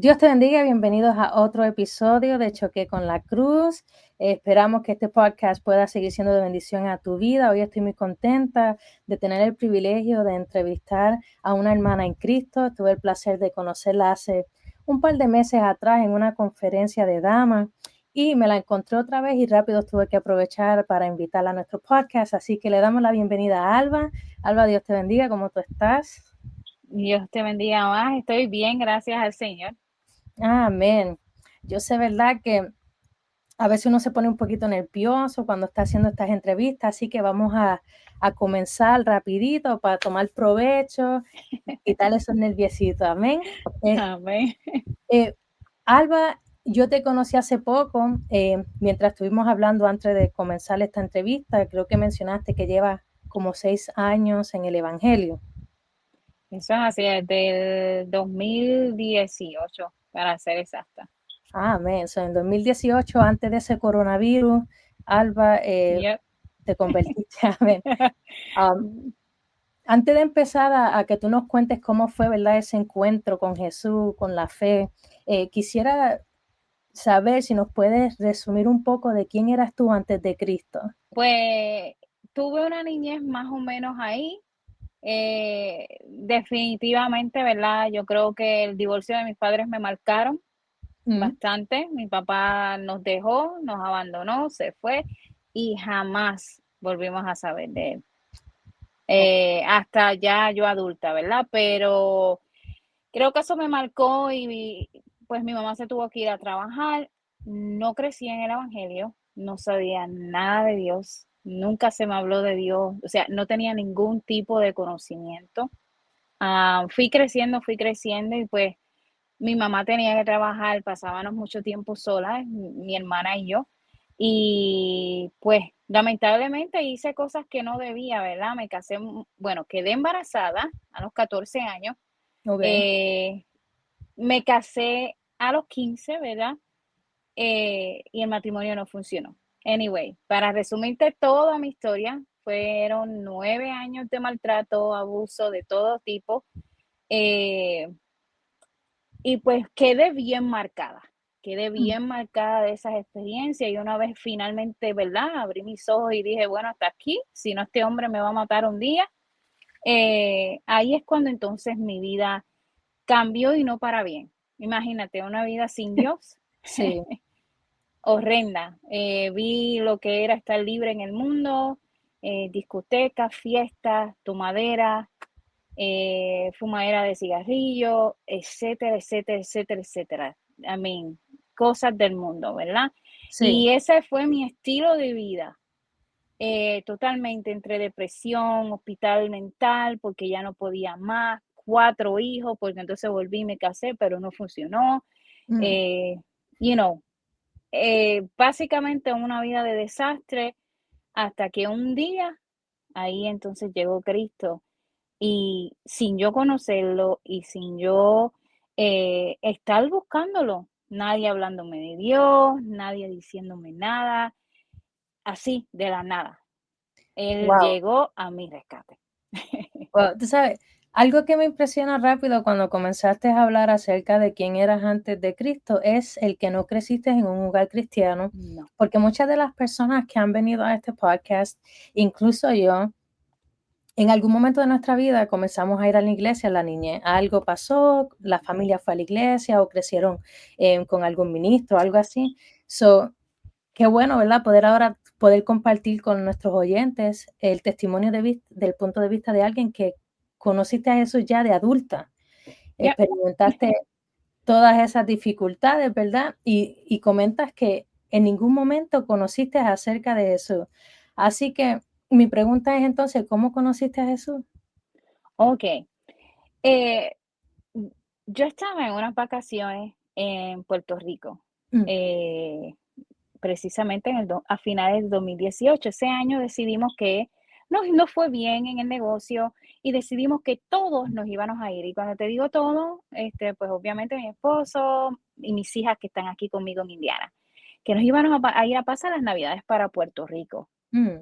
Dios te bendiga, bienvenidos a otro episodio de Choque con la Cruz. Esperamos que este podcast pueda seguir siendo de bendición a tu vida. Hoy estoy muy contenta de tener el privilegio de entrevistar a una hermana en Cristo. Tuve el placer de conocerla hace un par de meses atrás en una conferencia de damas y me la encontré otra vez y rápido tuve que aprovechar para invitarla a nuestro podcast. Así que le damos la bienvenida a Alba. Alba, Dios te bendiga, ¿cómo tú estás? Dios te bendiga más. Estoy bien, gracias al Señor. Amén. Yo sé, ¿verdad?, que a veces uno se pone un poquito nervioso cuando está haciendo estas entrevistas, así que vamos a comenzar rapidito para tomar provecho y quitar esos nerviositos. Amén. Eh, Amén. eh, Alba, yo te conocí hace poco, mientras estuvimos hablando antes de comenzar esta entrevista, creo que mencionaste que llevas como 6 años en el Evangelio. Eso es así, desde el 2018, para ser exacta. Amén. So, en 2018, antes de ese coronavirus, Alba, Yep. te convertiste. Amén. Um, Antes de empezar a que tú nos cuentes cómo fue, ¿verdad?, ese encuentro con Jesús, con la fe, quisiera saber si nos puedes resumir un poco de quién eras tú antes de Cristo. Pues tuve una niñez más o menos ahí. Definitivamente, ¿verdad? Yo creo que el divorcio de mis padres me marcaron Mm, bastante. Mi papá nos dejó, nos abandonó, se fue y jamás volvimos a saber de él. ok. Hasta ya yo adulta, ¿verdad? Pero creo que eso me marcó y pues mi mamá se tuvo que ir a trabajar. No crecí en el Evangelio, no sabía nada de Dios, nunca se me habló de Dios, o sea, no tenía ningún tipo de conocimiento. Fui creciendo y pues mi mamá tenía que trabajar, pasábamos mucho tiempo solas, mi hermana y yo. Y pues lamentablemente hice cosas que no debía, ¿verdad? Me casé, bueno, quedé embarazada a los 14 años. Ok. eh, Me casé a los 15, ¿verdad? Y el matrimonio no funcionó. Anyway, para resumirte toda mi historia, fueron 9 años de maltrato, abuso de todo tipo. eh, y pues quedé Mm, bien marcada de esas experiencias y una vez finalmente, ¿verdad? Abrí mis ojos y dije, bueno, hasta aquí, si no este hombre me va a matar un día. Ahí es cuando entonces mi vida cambió y no para bien. Imagínate, una vida sin Dios, sí. horrenda. Vi lo que era estar libre en el mundo, discotecas, fiestas, tomadera, fumadera de cigarrillo, etcétera, etcétera, etcétera, etcétera. I mean, cosas del mundo, ¿verdad? Sí. Y ese fue mi estilo de vida. Totalmente entre depresión, hospital mental, porque ya no podía más, 4 hijos, porque entonces volví y me casé, pero no funcionó. Mm, Eh, you know, Básicamente una vida de desastre hasta que un día ahí entonces llegó Cristo y sin yo conocerlo y sin yo estar buscándolo, nadie hablándome de Dios, nadie diciéndome nada, así de la nada. Él wow. llegó a mi rescate. Wow, tú sabes, algo que me impresiona rápido cuando comenzaste a hablar acerca de quién eras antes de Cristo es el que no creciste en un hogar cristiano, No. porque muchas de las personas que han venido a este podcast, incluso yo, en algún momento de nuestra vida comenzamos a ir a la iglesia en la niñez. Algo pasó, la familia fue a la iglesia o crecieron con algún ministro, algo así. So, qué bueno, ¿verdad? Poder ahora poder compartir con nuestros oyentes el testimonio del punto de vista de alguien que conociste a Jesús ya de adulta, Yep. experimentaste todas esas dificultades, ¿verdad? Y comentas que en ningún momento conociste acerca de Jesús. Así que mi pregunta es entonces, ¿cómo conociste a Jesús? Ok. Eh, yo estaba en unas vacaciones en Puerto Rico. Mm, eh, Precisamente a finales de 2018. Ese año decidimos que no fue bien en el negocio y decidimos que todos nos íbamos a ir. Y cuando te digo todo, pues obviamente mi esposo y mis hijas que están aquí conmigo en Indiana, que nos íbamos a ir a pasar las Navidades para Puerto Rico. mm,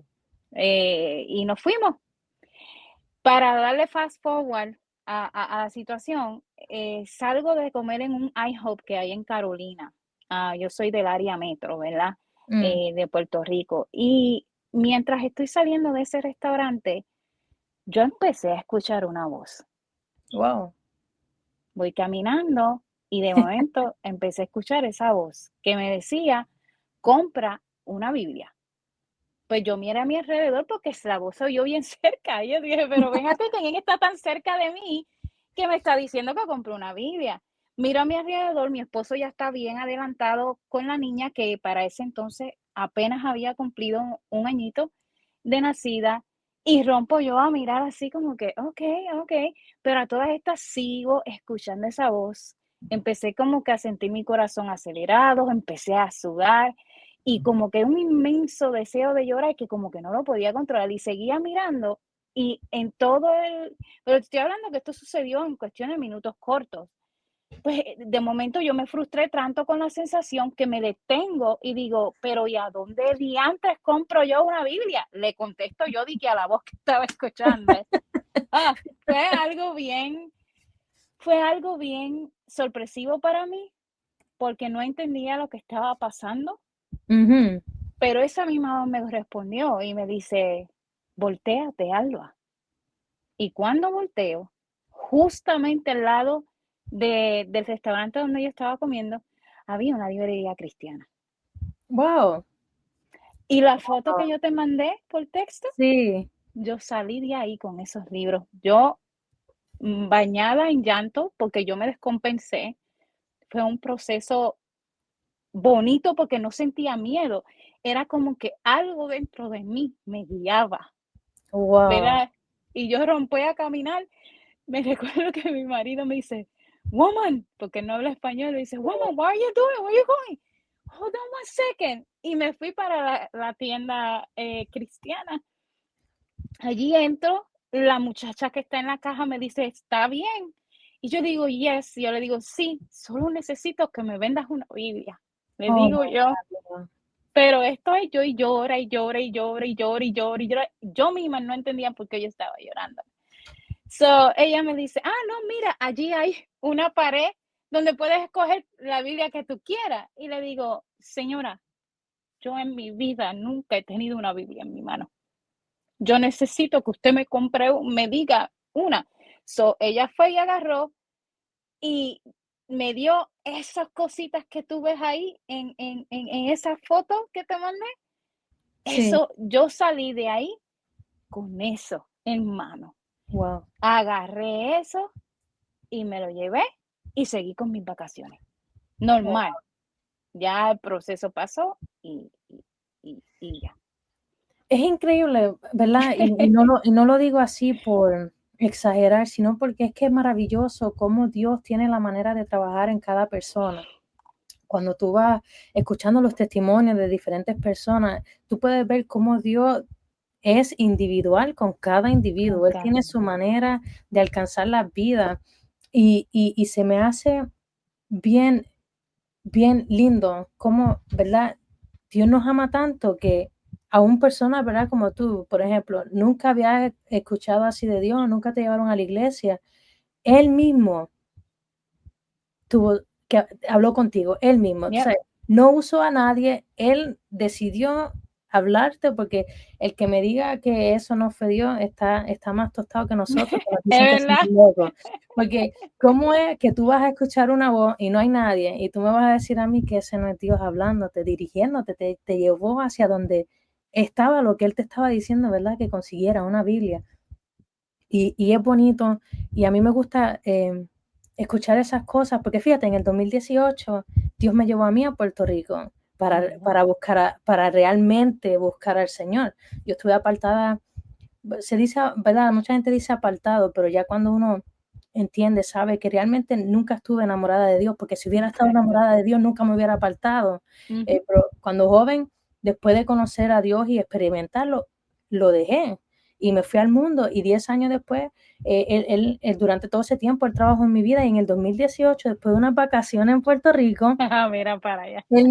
Y nos fuimos. Para darle fast forward a la situación, salgo de comer en un IHOP que hay en Carolina. Yo soy del área metro, ¿verdad? Mm, De Puerto Rico. Y mientras estoy saliendo de ese restaurante, yo empecé a escuchar una voz. wow. Voy caminando y de momento empecé a escuchar esa voz que me decía, compra una Biblia. Pues yo miré a mi alrededor porque la voz se oyó bien cerca. Y yo dije, pero ven acá, ¿quién está tan cerca de mí que me está diciendo que compré una Biblia? Miro a mi alrededor, mi esposo ya está bien adelantado con la niña que para ese entonces apenas había cumplido un añito de nacida y rompo yo a mirar así como que, ok, ok, pero a todas estas sigo escuchando esa voz. Empecé como que a sentir mi corazón acelerado, empecé a sudar y como que un inmenso deseo de llorar que como que no lo podía controlar y seguía mirando y en todo pero estoy hablando que esto sucedió en cuestión de minutos cortos. Pues de momento yo me frustré tanto con la sensación que me detengo y digo, pero ¿y a dónde diantres compro yo una Biblia? Le contesto yo di que a la voz que estaba escuchando. Ah, fue algo bien sorpresivo para mí porque no entendía lo que estaba pasando, Ujú. pero esa misma voz me respondió y me dice, voltéate, Alba. Y cuando volteo, justamente al lado del restaurante donde yo estaba comiendo, había una librería cristiana. Wow. Y la foto que yo te mandé por texto, Sí. yo salí de ahí con esos libros. Yo bañada en llanto porque yo me descompensé. Fue un proceso bonito porque no sentía miedo. Era como que algo dentro de mí me guiaba, Wow. ¿verdad? Y yo rompí a caminar. Me recuerdo que mi marido me dice, woman, porque no habla español, me dice, woman, what are you doing? Where are you going? Hold on one second. Y me fui para la tienda cristiana. Allí entro, la muchacha que está en la caja me dice, ¿está bien? Y yo digo, yes. Y yo le digo, sí, solo necesito que me vendas una Biblia. Le Oh digo my yo, God. pero estoy yo y llora y llora y llora y llora y llora y llora. Yo misma no entendía por qué yo estaba llorando. So, ella me dice, no, mira, allí hay una pared donde puedes escoger la Biblia que tú quieras. Y le digo, señora, yo en mi vida nunca he tenido una Biblia en mi mano. Yo necesito que usted me compre, me diga una. So, ella fue y agarró y me dio esas cositas que tú ves ahí en esa foto que te mandé. Sí. Eso, yo salí de ahí con eso en mano. Wow. Agarré eso y me lo llevé y seguí con mis vacaciones. Wow. Normal. Ya el proceso pasó y ya. Es increíble, ¿verdad? Y no lo digo así por exagerar, sino porque es que es maravilloso cómo Dios tiene la manera de trabajar en cada persona. Cuando tú vas escuchando los testimonios de diferentes personas, tú puedes ver cómo Dios es individual con cada individuo. Con Él tiene cada su manera de alcanzar la vida y se me hace bien, bien lindo cómo, ¿verdad? Dios nos ama tanto que aún personas, ¿verdad? Como tú, por ejemplo, nunca habías escuchado así de Dios, nunca te llevaron a la iglesia. Él mismo tuvo que habló contigo, él mismo. O Yep. sea, no usó a nadie, él decidió hablarte, porque el que me diga que eso no fue Dios está más tostado que nosotros, que nos dicen que Es somos verdad. locos. Porque, ¿cómo es que tú vas a escuchar una voz y no hay nadie? Y tú me vas a decir a mí que ese no es Dios hablándote, dirigiéndote, te llevó hacia donde estaba lo que él te estaba diciendo, ¿verdad? Que consiguiera una Biblia. Y es bonito, y a mí me gusta escuchar esas cosas, porque fíjate, en el 2018 Dios me llevó a mí a Puerto Rico Mira. para realmente buscar al Señor. Yo estuve apartada, se dice, ¿verdad? Mucha gente dice apartado, pero ya cuando uno entiende, sabe que realmente nunca estuve enamorada de Dios, porque si hubiera estado Correcto. enamorada de Dios nunca me hubiera apartado. Ujú. Pero cuando joven, después de conocer a Dios y experimentarlo, lo dejé y me fui al mundo, y 10 años después, él, durante todo ese tiempo, él trabajó en mi vida, y en el 2018, después de unas vacaciones en Puerto Rico, Mira para allá. él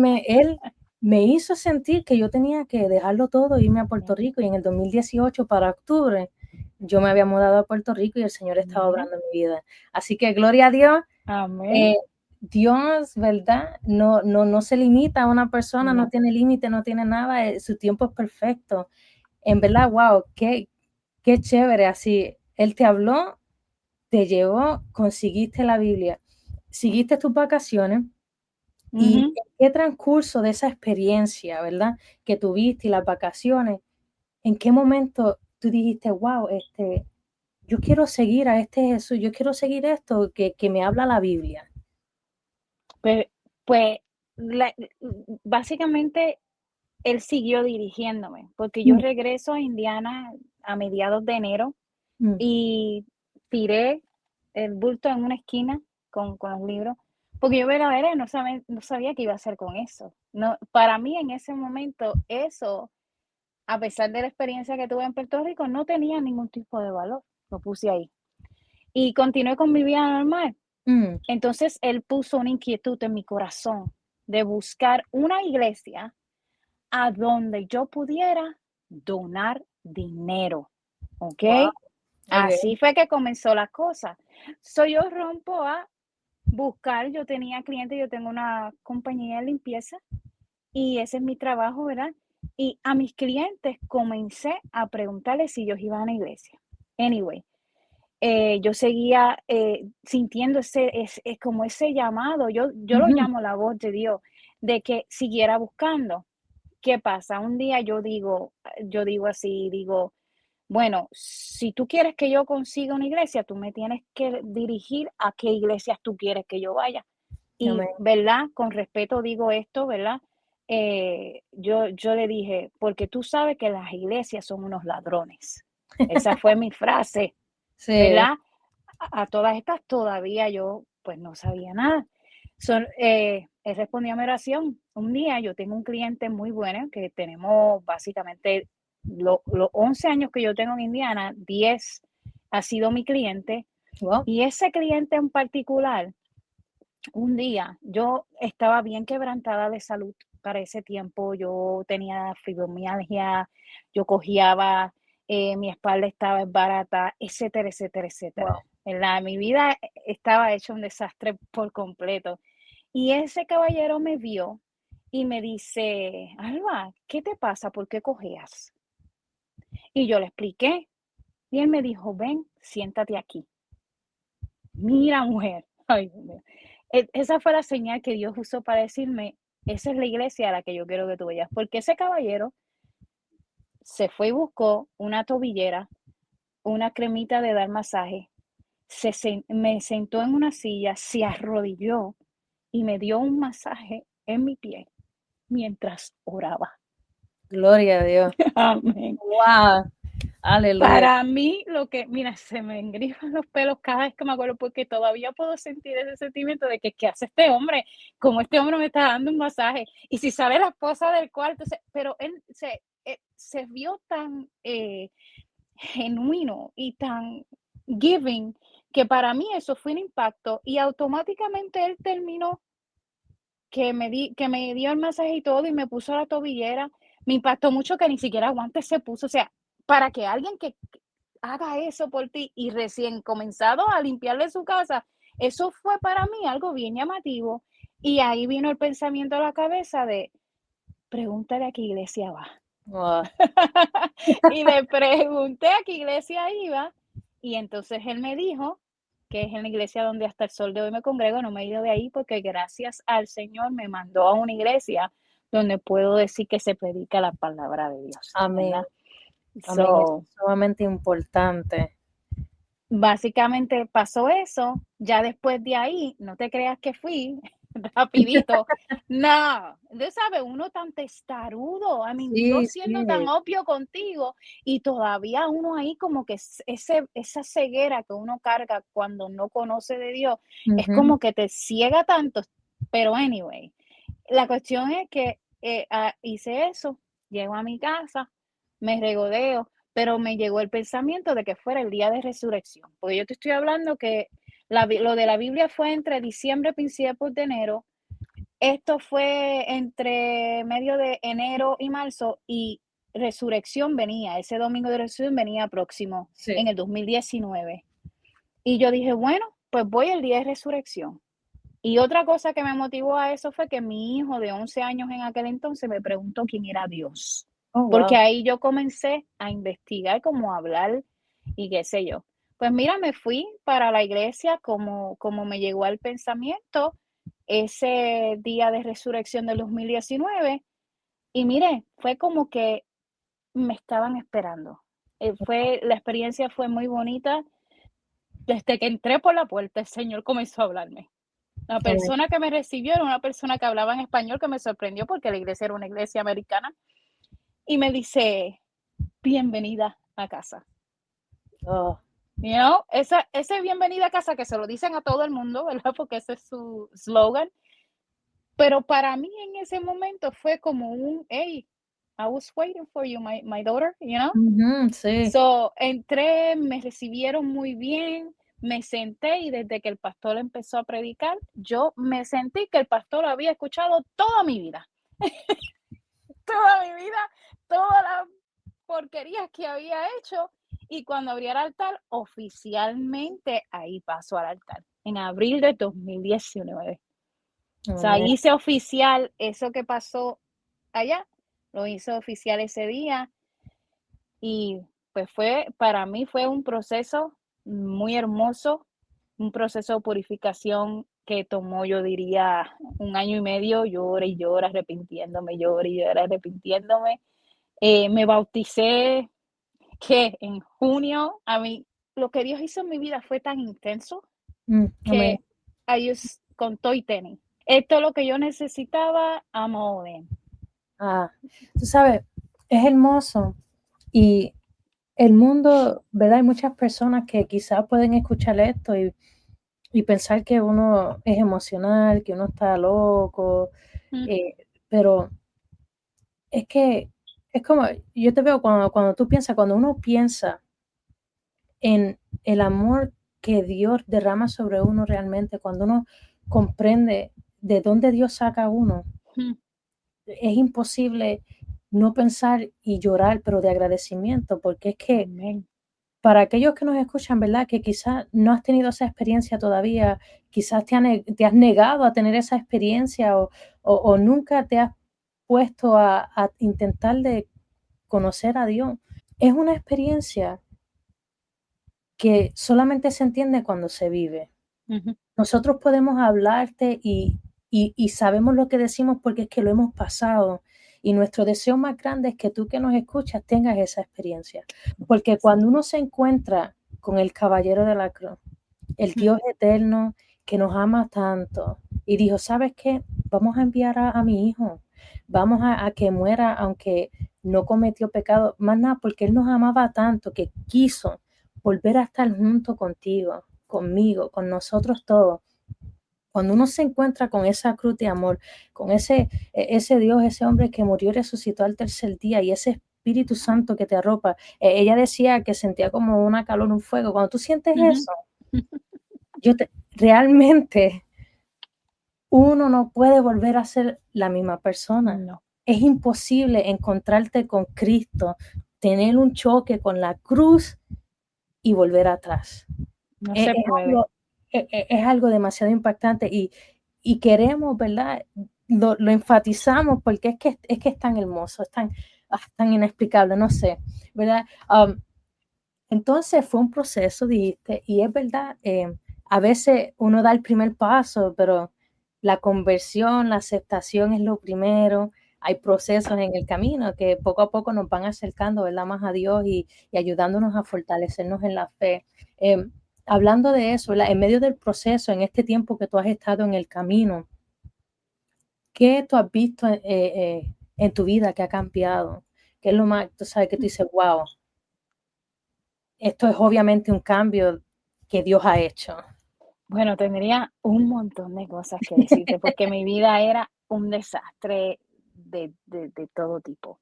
me hizo sentir que yo tenía que dejarlo todo e irme a Puerto Yep. Rico, y en el 2018, para octubre, yo me había mudado a Puerto Rico y el Señor estaba Mira, obrando en mi vida. Así que gloria a Dios. amén. Dios, ¿verdad? No se limita a una persona, no No, tiene límite, no tiene nada, su tiempo es perfecto. En verdad, wow, qué chévere, así, Él te habló, te llevó, conseguiste la Biblia, seguiste tus vacaciones y ujú. en qué transcurso de esa experiencia, ¿verdad? Que tuviste y las vacaciones, ¿en qué momento tú dijiste, wow, yo quiero seguir a este Jesús, yo quiero seguir esto que me habla la Biblia? Pues, pues la- básicamente él siguió dirigiéndome, porque yo Mm, regreso a Indiana a mediados de enero mm, y tiré el bulto en una esquina con los libros, porque yo verdaderamente no sabía qué iba a hacer con eso. No, para mí en ese momento eso, a pesar de la experiencia que tuve en Puerto Rico, no tenía ningún tipo de valor. Lo puse ahí. Y continué con mi vida normal. mm, Entonces él puso una inquietud en mi corazón de buscar una iglesia a donde yo pudiera donar dinero, ¿ok? wow, Así fue que comenzó la cosa. Yo rompo a buscar, yo tenía clientes, yo tengo una compañía de limpieza y ese es mi trabajo, ¿verdad? Y a mis clientes comencé a preguntarles si ellos iban a la iglesia. Anyway, yo seguía sintiendo como ese llamado, yo lo ujú, llamo la voz de Dios, de que siguiera buscando. ¿Qué pasa? Un día yo digo así, digo, bueno, si tú quieres que yo consiga una iglesia, tú me tienes que dirigir a qué iglesias tú quieres que yo vaya. Y, amén. ¿verdad? Con respeto digo esto, ¿verdad? Yo le dije, porque tú sabes que las iglesias son unos ladrones. Esa fue mi frase, Sí, ¿verdad? A todas estas todavía yo pues no sabía nada. Él respondió a mi oración. Un día yo tengo un cliente muy bueno que tenemos básicamente los 11 años que yo tengo en Indiana, 10 ha sido mi cliente. wow, Y ese cliente en particular, un día yo estaba bien quebrantada de salud para ese tiempo. Yo tenía fibromialgia, yo cojeaba, mi espalda estaba barata, etcétera, etcétera, etcétera. wow, Mi vida estaba hecha un desastre por completo. Y ese caballero me vio y me dice, Alba, ¿qué te pasa? ¿Por qué cojeas? Y yo le expliqué. Y él me dijo, ven, siéntate aquí. Mira, mujer. Ay, Dios mío. Esa fue la señal que Dios usó para decirme, esa es la iglesia a la que yo quiero que tú vayas. Porque ese caballero se fue y buscó una tobillera, una cremita de dar masaje, me sentó en una silla, se arrodilló y me dio un masaje en mi pie mientras oraba. gloria a Dios. Amén. Wow, aleluya. Para mí, mira, se me engrifan los pelos cada vez que me acuerdo, porque todavía puedo sentir ese sentimiento de que, ¿qué hace este hombre? Como este hombre me está dando un masaje. Y si sale la esposa del cuarto, pero él se vio tan genuino y tan giving, que para mí eso fue un impacto. Y automáticamente él terminó, que me dio el masaje y todo, y me puso la tobillera. Me impactó mucho que ni siquiera guantes se puso. O sea, para que alguien que haga eso por ti y recién comenzado a limpiarle su casa, eso fue para mí algo bien llamativo. Y ahí vino el pensamiento a la cabeza de, pregúntale a qué iglesia va. Wow, Y le pregunté a qué iglesia iba y entonces él me dijo que es en la iglesia donde hasta el sol de hoy me congrego. No me he ido de ahí porque gracias al Señor me mandó a una iglesia donde puedo decir que se predica la palabra de Dios, amén, ¿verdad? amén. Eso So, es sumamente importante. básicamente pasó eso. Ya después de ahí, no te creas que fui rapidito. No, tú sabes, uno tan testarudo, yo Sí, siendo tan sí. obvio contigo y todavía uno ahí como que esa ceguera que uno carga cuando no conoce de Dios, es Ujú. como que te ciega tanto. Pero anyway, la cuestión es que hice eso, llego a mi casa, me regodeo, pero me llegó el pensamiento de que fuera el día de resurrección, porque yo te estoy hablando que lo de la Biblia fue entre diciembre, principios de enero, esto fue entre medio de enero y marzo, y resurrección venía, ese domingo de resurrección venía próximo Sí. en el 2019. Y yo dije, bueno, pues voy el día de resurrección. Y otra cosa que me motivó a eso fue que mi hijo de 11 años en aquel entonces me preguntó quién era Dios. Oh, Porque wow. ahí yo comencé a investigar, cómo hablar y qué sé yo. Pues mira, me fui para la iglesia como me llegó al pensamiento ese día de resurrección del 2019. Y mire, fue como que me estaban esperando. La experiencia fue muy bonita. Desde que entré por la puerta, el Señor comenzó a hablarme. La Amén. persona que me recibió era una persona que hablaba en español, que me sorprendió porque la iglesia era una iglesia americana, y me dice, bienvenida a casa. Oh, You know, ese bienvenida a casa que se lo dicen a todo el mundo, ¿verdad? Porque ese es su slogan. Pero para mí en ese momento fue como un, hey, I was waiting for you, my daughter, you know? ujú, sí. So, entré, me recibieron muy bien, me senté y desde que el pastor empezó a predicar, yo me sentí que el pastor había escuchado toda mi vida, toda mi vida, todas las porquerías que había hecho. Y cuando abrí el altar, oficialmente ahí pasó al altar, en abril de 2019. O sea, Amén. hice oficial eso que pasó allá, lo hice oficial ese día. Y pues para mí fue un proceso muy hermoso, un proceso de purificación que tomó, yo diría, 1 año y medio, llora, arrepintiéndome, llora, arrepintiéndome. Me bauticé, que en junio, a mí, lo que Dios hizo en mi vida fue tan intenso Amén. que con todo y tenis. Esto es lo que yo necesitaba, I'm all in. Ah, tú sabes, es hermoso y el mundo, ¿verdad? Hay muchas personas que quizás pueden escuchar esto y pensar que uno es emocional, que uno está loco, Mm, pero es que es como, yo te veo cuando tú piensas, cuando uno piensa en el amor que Dios derrama sobre uno realmente, cuando uno comprende de dónde Dios saca a uno, mm, es imposible no pensar y llorar, pero de agradecimiento, porque es que amén. para aquellos que nos escuchan, ¿verdad? Que quizás no has tenido esa experiencia todavía, quizás te has negado a tener esa experiencia o nunca te has puesto a intentar de conocer a Dios. Es una experiencia que solamente se entiende cuando se vive. Ujú. Nosotros podemos hablarte y sabemos lo que decimos porque es que lo hemos pasado. Y nuestro deseo más grande es que tú que nos escuchas tengas esa experiencia. Porque Sí. cuando uno se encuentra con el caballero de la cruz, el Mm, Dios eterno que nos ama tanto, y dijo, ¿sabes qué? Vamos a enviar a mi hijo, vamos a que muera aunque no cometió pecado, más nada porque Él nos amaba tanto que quiso volver a estar junto contigo, conmigo, con nosotros todos. Cuando uno se encuentra con esa cruz de amor, con ese Dios, ese hombre que murió y resucitó al tercer día y ese Espíritu Santo que te arropa, ella decía que sentía como una calor, un fuego. Cuando tú sientes ujú. eso, realmente uno no puede volver a ser la misma persona. No, Es imposible encontrarte con Cristo, tener un choque con la cruz y volver atrás. no Es, se es puede. algo, es algo demasiado impactante y queremos, ¿verdad? Lo enfatizamos porque es que es tan hermoso, tan inexplicable, no sé, ¿verdad? Entonces fue un proceso, dijiste, y es verdad, a veces uno da el primer paso, pero la conversión, la aceptación es lo primero. Hay procesos en el camino que poco a poco nos van acercando, ¿verdad? Más a Dios y ayudándonos a fortalecernos en la fe. Hablando de eso, ¿verdad? En medio del proceso, en este tiempo que tú has estado en el camino, ¿qué tú has visto en tu vida que ha cambiado? ¿Qué es lo más, tú sabes, que tú dices, wow, esto es obviamente un cambio que Dios ha hecho? Bueno, tendría un montón de cosas que decirte, porque mi vida era un desastre de todo tipo.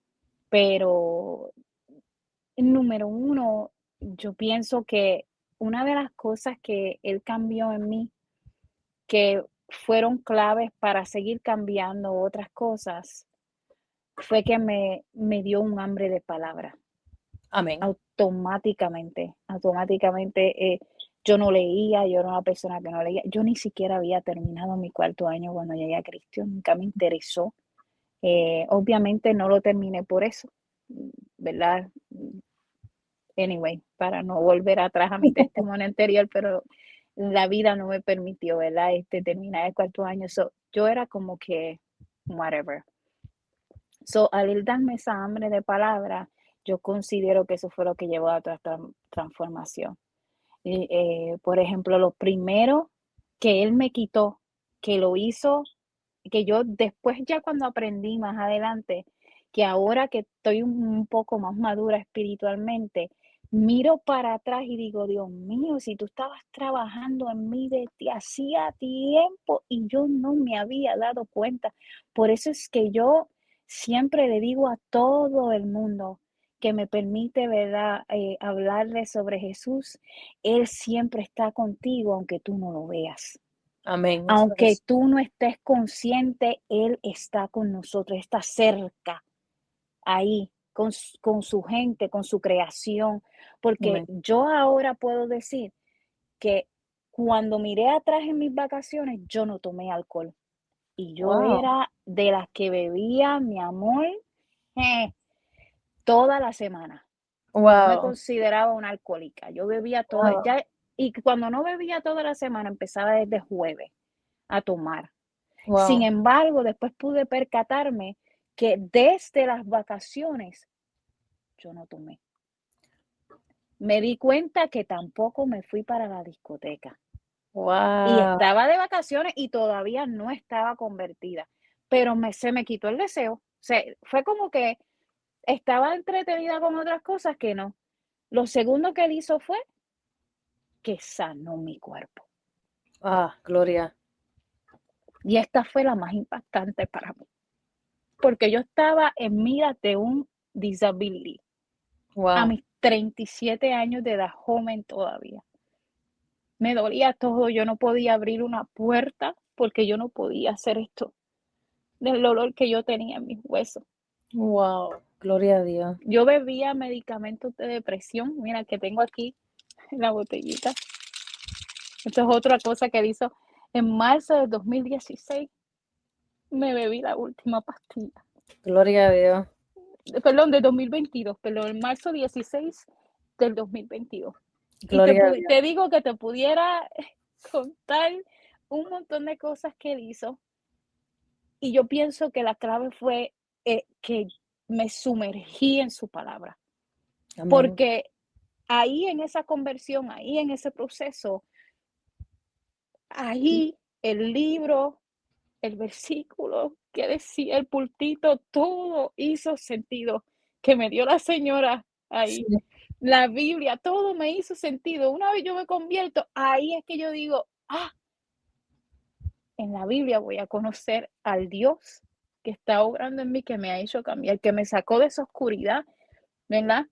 Pero, número uno, yo pienso que una de las cosas que él cambió en mí, que fueron claves para seguir cambiando otras cosas, fue que me dio un hambre de palabra. Amén. Automáticamente, yo no leía, yo era una persona que no leía, yo ni siquiera había terminado mi cuarto año cuando llegué a Cristo, nunca me interesó. Obviamente no lo terminé por eso, ¿verdad? Anyway, para no volver atrás a mi testimonio anterior, pero la vida no me permitió, ¿verdad? Terminar el cuarto año. So, yo era como que, whatever. So, al él darme esa hambre de palabra, yo considero que eso fue lo que llevó a otra transformación. Por ejemplo, lo primero que él me quitó, que lo hizo, que yo después ya cuando aprendí más adelante, que ahora que estoy un poco más madura espiritualmente, miro para atrás y digo, Dios mío, si tú estabas trabajando en mí desde hacía tiempo y yo no me había dado cuenta. Por eso es que yo siempre le digo a todo el mundo que me permite, ¿verdad?, hablarle sobre Jesús, Él siempre está contigo aunque tú no lo veas. Amén. Eso Aunque es. tú no estés consciente, Él está con nosotros, está cerca, ahí, con su gente, con su creación. Porque Amén. yo ahora puedo decir que cuando miré atrás en mis vacaciones, yo no tomé alcohol. Y yo Wow. era de las que bebía, mi amor, eh, toda la semana. Yo me Wow. consideraba una alcohólica. Yo bebía todo, Wow. ya, y cuando no bebía toda la semana, empezaba desde jueves a tomar. Sin Wow. embargo, después pude percatarme que desde las vacaciones yo no tomé. Me di cuenta que tampoco me fui para la discoteca. Y Wow. estaba de vacaciones y todavía no estaba convertida. Pero se me quitó el deseo. Fue como que estaba entretenida con otras cosas que no. Lo segundo que él hizo fue que sanó mi cuerpo. Ah, gloria. Y esta fue la más impactante para mí. Porque yo estaba en miras de un disability a Wow. mis 37 años de edad, joven todavía. Me dolía todo, yo no podía abrir una puerta porque yo no podía hacer esto del dolor que yo tenía en mis huesos. Wow. Gloria a Dios. Yo bebía medicamentos de depresión, mira que tengo aquí en la botellita. Esto es otra cosa que hizo. En marzo de 2016 me bebí la última pastilla. Gloria a Dios. Perdón, de 2022, perdón, en marzo 16 del 2022. Y Gloria a Dios. te digo que te pudiera contar un montón de cosas que él hizo. Y yo pienso que la clave fue que me sumergí en su palabra. Amén. Porque ahí en esa conversión, ahí en ese proceso, ahí el libro, el versículo que decía el pultito, todo hizo sentido. Que me dio la señora Sí. ahí. La Biblia, todo me hizo sentido. Una vez yo me convierto, ahí es que yo digo, en la Biblia voy a conocer al Dios que está obrando en mí, que me ha hecho cambiar, que me sacó de esa oscuridad, ¿verdad?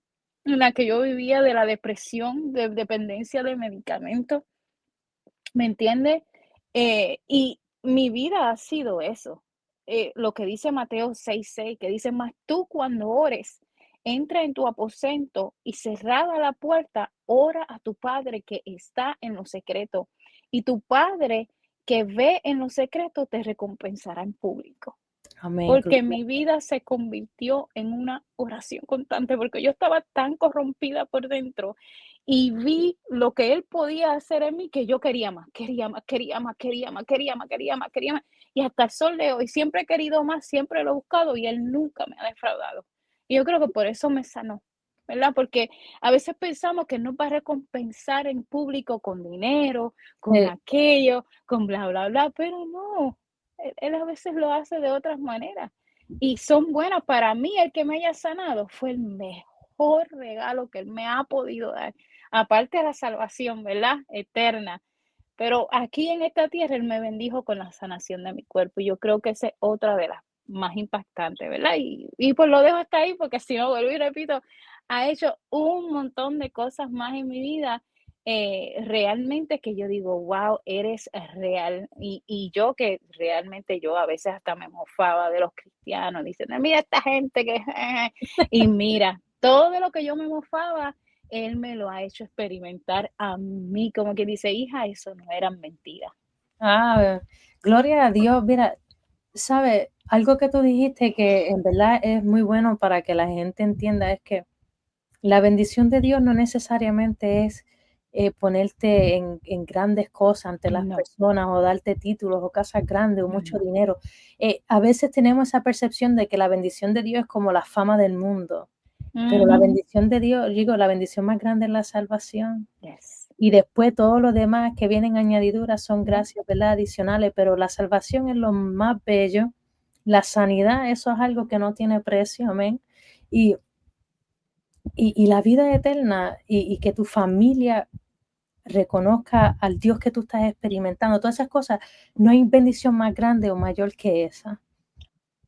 En la que yo vivía de la depresión, de dependencia de medicamentos, ¿me entiendes? Y mi vida ha sido eso. Lo que dice Mateo 6:6, que dice, más tú cuando ores, entra en tu aposento y cerrada la puerta, ora a tu Padre que está en lo secreto. Y tu Padre que ve en lo secreto te recompensará en público. Amén. Porque mi vida se convirtió en una oración constante, porque yo estaba tan corrompida por dentro y vi lo que él podía hacer en mí que yo quería más, quería más, quería más, quería más, quería más, quería más, quería más. Y hasta el sol de hoy siempre he querido más, siempre lo he buscado y él nunca me ha defraudado. Y yo creo que por eso me sanó, ¿verdad? Porque a veces pensamos que nos va a recompensar en público con dinero, con Sí. aquello, con bla, bla, bla, pero no. Él a veces lo hace de otras maneras y son buenas. Para mí, el que me haya sanado fue el mejor regalo que él me ha podido dar, aparte de la salvación, ¿verdad? Eterna. Pero aquí en esta tierra él me bendijo con la sanación de mi cuerpo y yo creo que esa es otra de las más impactantes, ¿verdad? Y pues lo dejo hasta ahí porque si no, vuelvo y repito, ha hecho un montón de cosas más en mi vida realmente que yo digo, wow, eres real. Y yo que realmente yo a veces hasta me mofaba de los cristianos, diciendo, mira esta gente que... Y mira, todo de lo que yo me mofaba, él me lo ha hecho experimentar a mí, como que dice, hija, eso no eran mentiras. Ah, gloria a Dios. Mira, sabe, algo que tú dijiste que en verdad es muy bueno para que la gente entienda es que la bendición de Dios no necesariamente es ponerte en grandes cosas ante las No. personas o darte títulos o casas grandes o mucho dinero. A veces tenemos esa percepción de que la bendición de Dios es como la fama del mundo, pero la Ujú. bendición de Dios, digo, la bendición más grande es la salvación. Yes. Y después todo lo demás que vienen añadiduras son Yep. gracias, ¿verdad? Adicionales, pero la salvación es lo más bello. La sanidad, eso es algo que no tiene precio, amén. Y, y la vida eterna y que tu familia reconozca al Dios que tú estás experimentando, todas esas cosas, no hay bendición más grande o mayor que esa.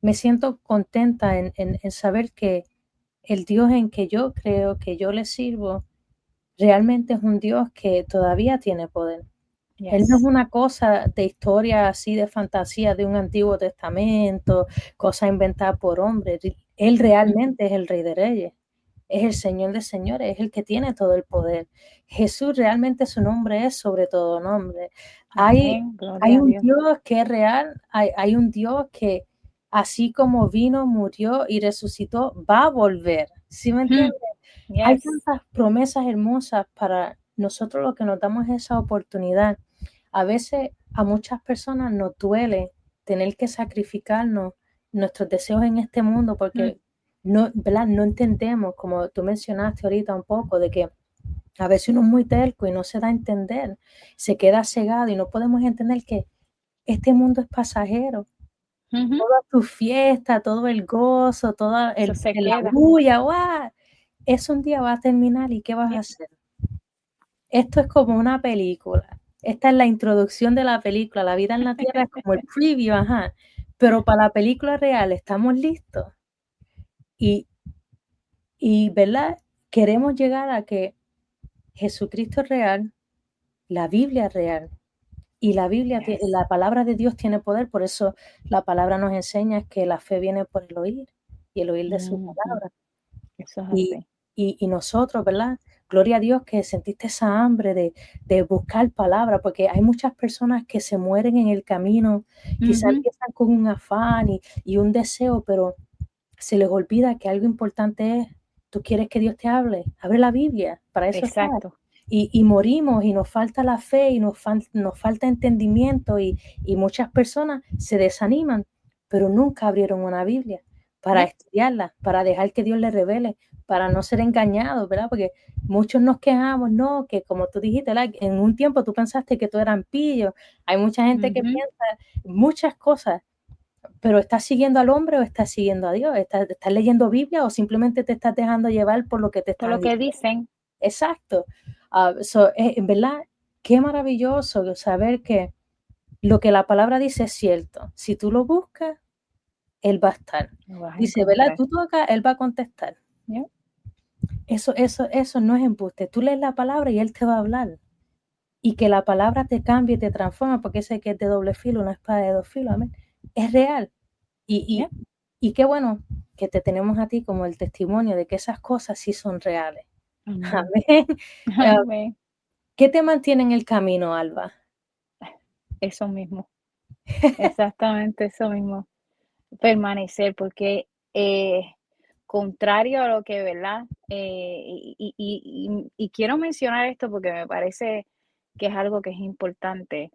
Me siento contenta en saber que el Dios en que yo creo, que yo le sirvo, realmente es un Dios que todavía tiene poder. Él no es Yes. una cosa de historia así de fantasía de un Antiguo Testamento, cosa inventada por hombres. Él Ujú. realmente es el Rey de Reyes, es el Señor de señores, es el que tiene todo el poder. Jesús realmente su nombre es sobre todo nombre. Hay, Amén. hay Gloria a un Dios. Dios que es real, hay un Dios que así como vino, murió y resucitó, va a volver. ¿Sí me Mm. entiendes? Hay Yes. tantas promesas hermosas para nosotros los que nos damos esa oportunidad. A veces a muchas personas nos duele tener que sacrificarnos nuestros deseos en este mundo Mm. porque no, ¿verdad? No entendemos, como tú mencionaste ahorita un poco, de que a veces uno es muy terco y no se da a entender, se queda cegado y no podemos entender que este mundo es pasajero. Ujú. Toda tu fiesta, todo el gozo, toda Eso se la queda. bulla, ¡guau! Eso un día va a terminar, ¿y qué vas a Yep. hacer? Esto es como una película. Esta es la introducción de la película. La vida en la tierra es como el preview, ajá. Pero para la película real, ¿estamos listos? Y ¿verdad? Queremos llegar a que Jesucristo es real, la Biblia es real, y la Biblia Yes. la palabra de Dios tiene poder, por eso la palabra nos enseña que la fe viene por el oír, y el oír de su Ujú. palabra. Eso es Y así. nosotros, ¿verdad? Gloria a Dios que sentiste esa hambre de buscar palabra, porque hay muchas personas que se mueren en el camino, quizás Ujú. empiezan con un afán y un deseo, pero se les olvida que algo importante es, tú quieres que Dios te hable, abre la Biblia, para eso está. Exacto. Y morimos y nos falta la fe y nos falta entendimiento y muchas personas se desaniman, pero nunca abrieron una Biblia para Yep. estudiarla, para dejar que Dios les revele, para no ser engañados, ¿verdad? Porque muchos nos quejamos, no, que como tú dijiste, ¿verdad? En un tiempo tú pensaste que tú eras pillo, hay mucha gente que Ujú. piensa muchas cosas, pero ¿estás siguiendo al hombre o estás siguiendo a Dios? ¿Estás leyendo Biblia o simplemente te estás dejando llevar por lo que te Por están lo que diciendo? dicen. Exacto. En verdad, qué maravilloso saber que lo que la palabra dice es cierto. Si tú lo buscas, Él va a estar. Lo vas a Dice, ¿verdad? encontrar. Tú tocas, Él va a contestar. Yep. Eso no es embuste. Tú lees la palabra y Él te va a hablar. Y que la palabra te cambie y te transforma, porque ese que es de doble filo, una espada de dos filos, amén. Es real. Y, Yep. y qué bueno que te tenemos a ti como el testimonio de que esas cosas sí son reales. Amén. Amén. Eh, Amén. ¿Qué te mantiene en el camino, Alba? Eso mismo. Exactamente eso mismo. Permanecer, porque, contrario a lo que, ¿verdad? Y quiero mencionar esto porque me parece que es algo que es importante.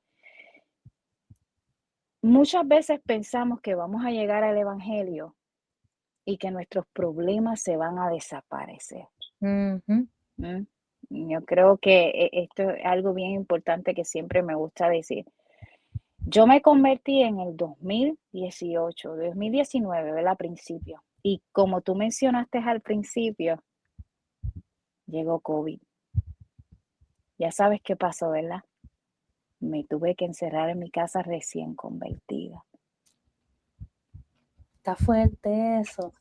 Muchas veces pensamos que vamos a llegar al evangelio y que nuestros problemas se van a desaparecer, Ujú. ¿m? Yo creo que esto es algo bien importante que siempre me gusta decir. Yo me convertí en el 2019, ¿verdad? Al principio. Y como tú mencionaste al principio, llegó COVID. Ya sabes qué pasó, ¿verdad? Me tuve que encerrar en mi casa recién convertida. Está fuerte eso.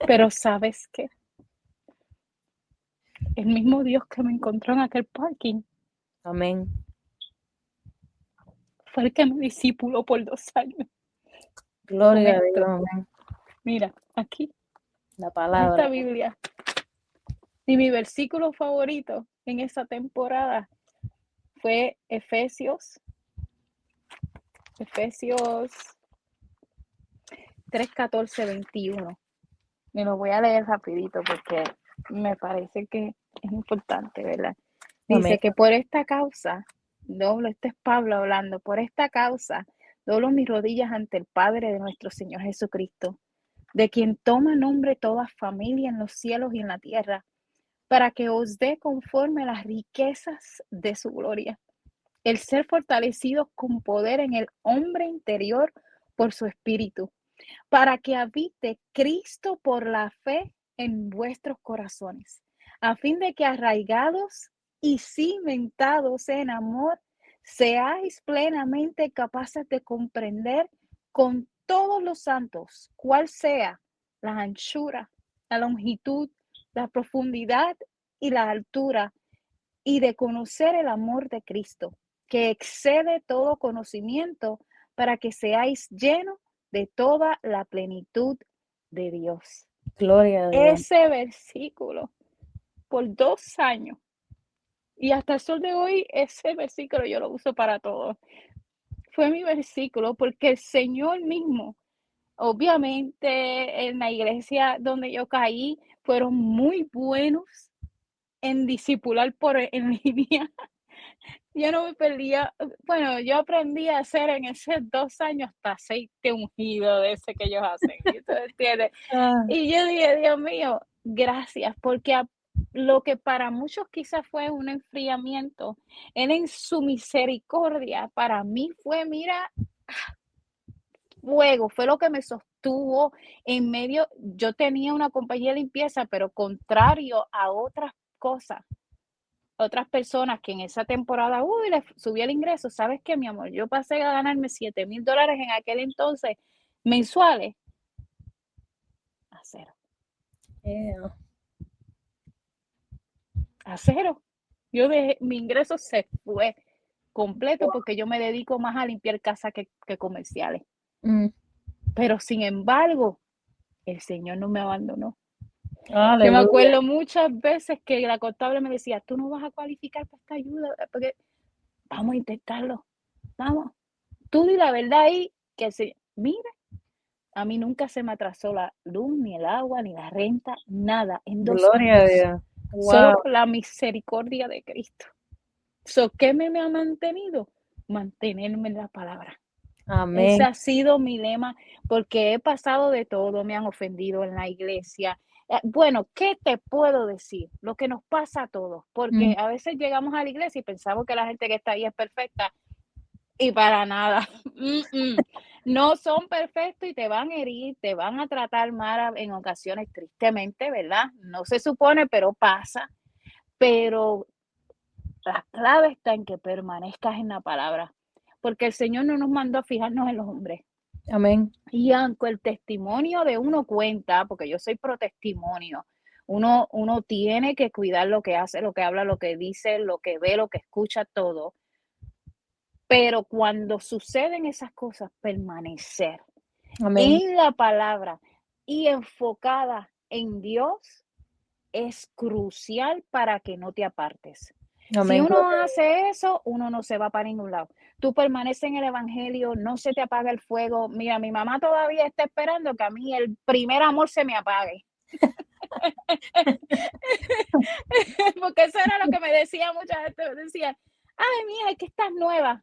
Pero ¿sabes qué? El mismo Dios que me encontró en aquel parking. Amén. Fue el que me discipuló por 2 años con Gloria a Dios. esto. Amén. Mira, aquí, La en palabra. esta Biblia. Y mi versículo favorito en esa temporada fue Efesios 3, 14, 21. Me lo voy a leer rapidito porque me parece que es importante, ¿verdad? Amén. Dice que por esta causa, este es Pablo hablando, por esta causa, doblo mis rodillas ante el Padre de nuestro Señor Jesucristo, de quien toma nombre toda familia en los cielos y en la tierra, para que os dé conforme a las riquezas de su gloria, el ser fortalecidos con poder en el hombre interior por su espíritu, para que habite Cristo por la fe en vuestros corazones, a fin de que arraigados y cimentados en amor, seáis plenamente capaces de comprender con todos los santos cuál sea la anchura, la longitud, la profundidad y la altura, y de conocer el amor de Cristo, que excede todo conocimiento, para que seáis llenos de toda la plenitud de Dios. Gloria a Dios. Ese versículo, por 2 años, y hasta el sol de hoy, ese versículo yo lo uso para todo. Fue mi versículo porque el Señor mismo, obviamente en la iglesia donde yo caí, fueron muy buenos en discipular en línea. Yo no me perdía, bueno, yo aprendí a hacer en esos 2 años hasta aceite ungido de ese que ellos hacen, ¿tú entiendes? Ah, Y yo dije: "Dios mío, gracias", porque lo que para muchos quizás fue un enfriamiento, Él en su misericordia para mí fue, mira, fuego, fue lo que me sostuvo en medio. Yo tenía una compañía de limpieza, pero contrario a otras cosas, otras personas que en esa temporada, les subía el ingreso. ¿Sabes qué, mi amor? Yo pasé a ganarme $7,000 en aquel entonces mensuales a cero, yeah. a cero. Mi ingreso se fue completo porque yo me dedico más a limpiar casa que comerciales. Mm. Pero sin embargo, el Señor no me abandonó. Yo me Aleluya. acuerdo muchas veces que la contable me decía: "Tú no vas a cualificar para esta ayuda, porque vamos a intentarlo, vamos. Tú di la verdad ahí, que se mira". A mí nunca se me atrasó la luz, ni el agua, ni la renta, nada, en 2 Gloria a años. Dios. Solo Wow. por la misericordia de Cristo. ¿Qué me ha mantenido? Mantenerme en la palabra. Ese Amén. ha sido mi lema, porque he pasado de todo, me han ofendido en la iglesia. Bueno, ¿qué te puedo decir? Lo que nos pasa a todos, Mm. porque a veces llegamos a la iglesia y pensamos que la gente que está ahí es perfecta, y para nada. No son perfectos y te van a herir, te van a tratar mal en ocasiones, tristemente, ¿verdad? No se supone, pero pasa. Pero la clave está en que permanezcas en la palabra, porque el Señor no nos mandó a fijarnos en los hombres. Amén. Y aunque el testimonio de uno cuenta, porque yo soy pro testimonio, uno tiene que cuidar lo que hace, lo que habla, lo que dice, lo que ve, lo que escucha, todo. Pero cuando suceden esas cosas, permanecer Amén. en la palabra y enfocada en Dios es crucial para que no te apartes. Si Amén. uno Gloria hace eso, uno no se va para ningún lado. Tú permaneces en el evangelio, no se te apaga el fuego. Mira, mi mamá todavía está esperando que a mí el primer amor se me apague. Porque eso era lo que me decía mucha gente. Me decían: "Ay, mija, es que estás nueva".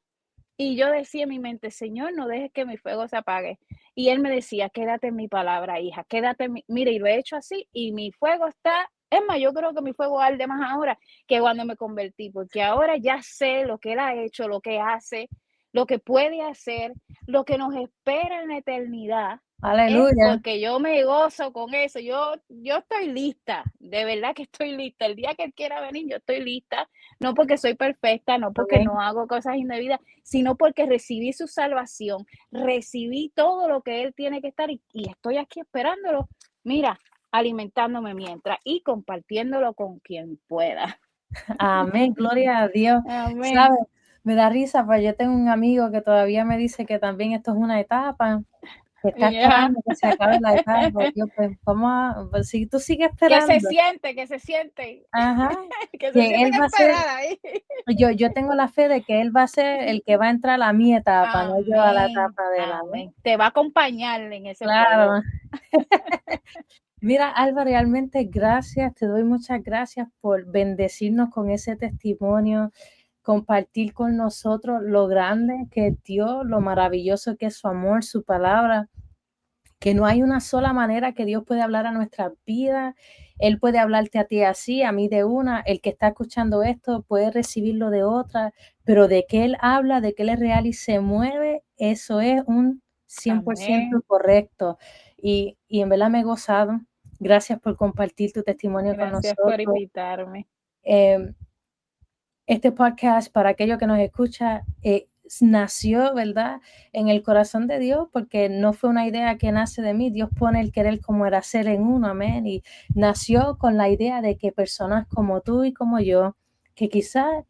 Y yo decía en mi mente: "Señor, no dejes que mi fuego se apague". Y él me decía: "Quédate en mi palabra, hija, quédate en mi". Mira, y lo he hecho así, y mi fuego está, es más, yo creo que mi fuego arde más ahora que cuando me convertí, porque ahora ya sé lo que él ha hecho, lo que hace, lo que puede hacer, lo que nos espera en la eternidad. Aleluya. Porque yo me gozo con eso. Yo estoy lista, de verdad que estoy lista. El día que él quiera venir, yo estoy lista. No porque soy perfecta, no porque Amén. no hago cosas indebidas, sino porque recibí su salvación, recibí todo lo que Él tiene que estar, y estoy aquí esperándolo, mira, alimentándome mientras y compartiéndolo con quien pueda. Amén, gloria a Dios. Amén. ¿Sabes? Me da risa, pues yo tengo un amigo que todavía me dice que también esto es una etapa, que está Ya. esperando que se acabe la etapa. Yo, pues, vamos a pues, si tú sigues esperando, Que se siente, ajá, que se que él sienten va a ser esperar ahí. yo tengo la fe de que él va a ser el que va a entrar a mi etapa, no yo a la Amén, etapa de él, amén. amén. Te va a acompañar en ese fuego. Claro. Mira, Alba, realmente gracias, te doy muchas gracias por bendecirnos con ese testimonio, compartir con nosotros lo grande que es Dios, lo maravilloso que es su amor, su palabra, que no hay una sola manera que Dios puede hablar a nuestras vidas. Él puede hablarte a ti así, a mí de una, el que está escuchando esto puede recibirlo de otra, pero de que Él habla, de que Él es real y se mueve, eso es un 100% Amén. correcto. Y en verdad me he gozado. Gracias por compartir tu testimonio con Gracias por nosotros. invitarme. Eh, este podcast, para aquellos que nos escucha, nació, ¿verdad?, en el corazón de Dios, porque no fue una idea que nace de mí. Dios pone el querer como era ser en uno, amén. Y nació con la idea de que personas como tú y como yo, que quizás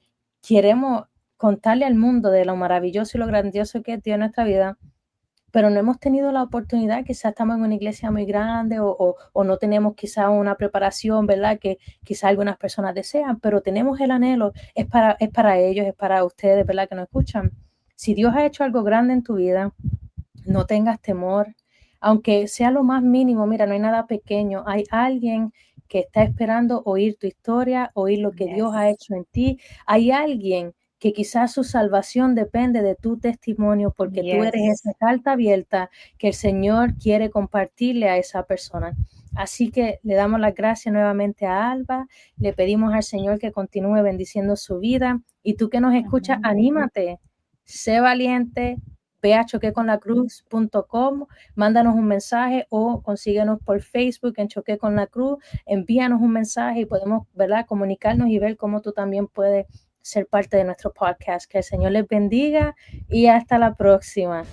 queremos contarle al mundo de lo maravilloso y lo grandioso que es Dios en nuestra vida, pero no hemos tenido la oportunidad, quizás estamos en una iglesia muy grande o no tenemos quizás una preparación, ¿verdad? Que quizás algunas personas desean, pero tenemos el anhelo, es para ellos, es para ustedes, ¿verdad? Que nos escuchan. Si Dios ha hecho algo grande en tu vida, no tengas temor, aunque sea lo más mínimo, mira, no hay nada pequeño, hay alguien que está esperando oír tu historia, oír lo que Dios ha Yes. hecho en ti, hay alguien que quizás su salvación depende de tu testimonio porque tú eres Yes. esa carta abierta que el Señor quiere compartirle a esa persona. Así que le damos las gracias nuevamente a Alba, le pedimos al Señor que continúe bendiciendo su vida y tú que nos escuchas, Amén. anímate, sé valiente, ve a choqueconlacruz.com, mándanos un mensaje o consíguenos por Facebook en Choque con la Cruz, envíanos un mensaje y podemos, ¿verdad?, comunicarnos y ver cómo tú también puedes ser parte de nuestro podcast. Que el Señor les bendiga y hasta la próxima.